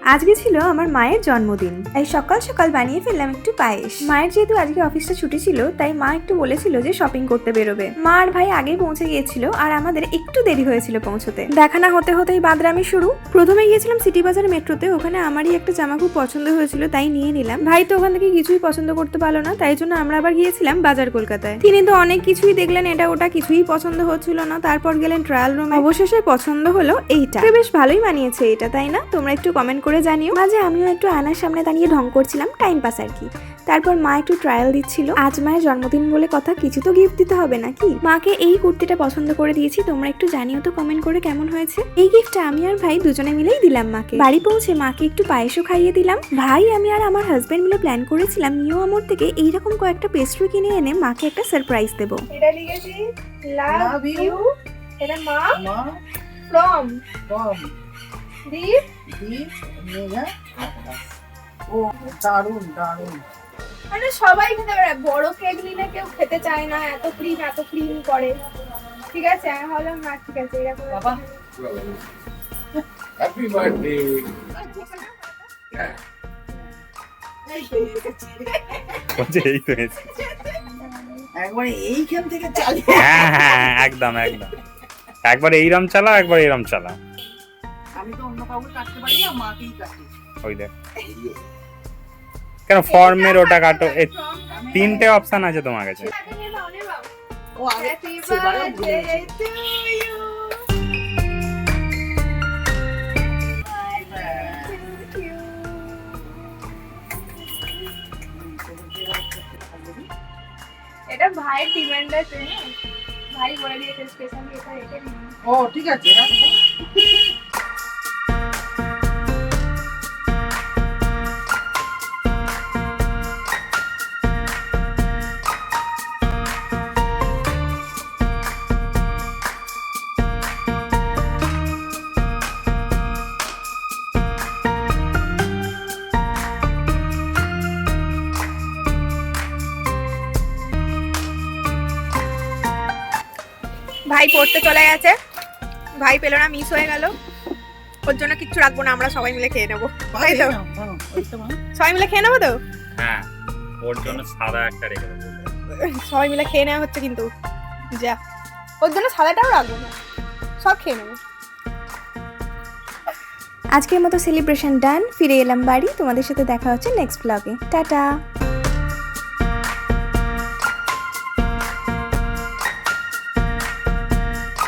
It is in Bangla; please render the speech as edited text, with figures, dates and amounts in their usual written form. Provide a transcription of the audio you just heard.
আজকে ছিল আমার মায়ের জন্মদিন, তাই সকাল সকাল বানিয়ে ফেললাম একটু পায়েস। মায়ের যেহেতু আজকে অফিসটা ছুটি ছিল, তাই মা একটু বলেছিল যে শপিং করতে বেরোবে। মা আর ভাই আগেই পৌঁছে গিয়েছিল, আর আমাদের একটু দেরি হয়েছিল পৌঁছতে। দেখা না হতে হতেই বাদরামি শুরু। প্রথমে গিয়েছিলাম সিটি বাজার মেট্রোতে, ওখানে আমারই একটা জামা খুব পছন্দ হয়েছিল, তাই নিয়ে নিলাম। ভাই তো ওখান থেকে কিছুই পছন্দ করতে পারলো না, তাই জন্য আমরা আবার গিয়েছিলাম বাজার কলকাতায়। তিনি তো অনেক কিছুই দেখলেন, এটা ওটা কিছুই পছন্দ হচ্ছিল না। তারপর গেলেন ট্রায়াল রুমে, অবশেষে পছন্দ হলো এইটা। বেশ ভালোই মানিয়েছে এটা, তাই না? তোমরা একটু কমেন্ট করে জানিও। মাঝে আমিও একটু আয়নার সামনে দাঁড়িয়ে ঢং করছিলাম, টাইম পাস আর কি। তারপর মা একটু ট্রায়াল দিচ্ছিল। আজ মায়ের জন্মদিন বলে কথা, কিছু তো গিফট দিতে হবে নাকি। মাকে এই কুর্তিটা পছন্দ করে দিয়েছি, তোমরা একটু জানিও তো কমেন্ট করে কেমন হয়েছে। এই গিফটটা আমি আর ভাই দুজনে মিলেই দিলাম মাকে। বাড়ি পৌঁছে মাকে একটু পায়েসও খাইয়ে দিলাম। ভাই, আমি আর আমার হাজবেন্ড মিলে প্ল্যান করেছিলাম নিউ আমর থেকে এইরকম কয়েকটা পেস্ট্রি কিনে এনে মাকে একটা সারপ্রাইজ দেবো। এটা লিখেছি লাভ ইউ, এটা মা ফ্রম দীপ মেঘা। ও দারুণ দারুণ। মানে সবাই খেতে পারে, বড় কেক নিলে কেউ খেতে চায় না, এত ক্রিম করে। ঠিক আছে, আমি ভাবলাম না, ঠিক আছে এরকম বাবা। Happy birthday. এই তো একবারে এইখান থেকে চালিয়ে। হ্যাঁ একদম একদম, একবার এইরম চালা, একবার এইরম চালা। আমি তো অন্য কাউকে কাটতে পারি না, মাকেই কাটি। ওই দেখ কেন ফর্মের ওটা কাটো। তিনটে অপশন আছে তোমার কাছে। ও আগে সেবারে ভুলে গেছি। এটা ভাইয়ের ডিমান্ড আছে, ভাই বলে দিয়েছে স্পেশালি এটা রেখে দিন। ও ঠিক আছে, রাখবো। ভাই পড়তে চলে গেছে, ভাই পেলো না, মিস হয়ে গেল। ওর জন্য কিচ্ছু রাখবো না, আমরা সবাই মিলে খেয়ে নেবো। তাই তো? সবাই মিলে খেয়ে নেবো তো? হ্যাঁ, ওর জন্য সাদা একটা রেখে দেবো। সবাই মিলে খেয়ে নেওয়া হচ্ছে কিন্তু। যা, ওর জন্য সাদাটাও রাখবো না, সব খেয়ে নেবো। আজকের মতো সেলিব্রেশন ডান। ফিরে এলাম বাড়ি। তোমাদের সাথে দেখা হচ্ছে নেক্সট ব্লগে। টাটা।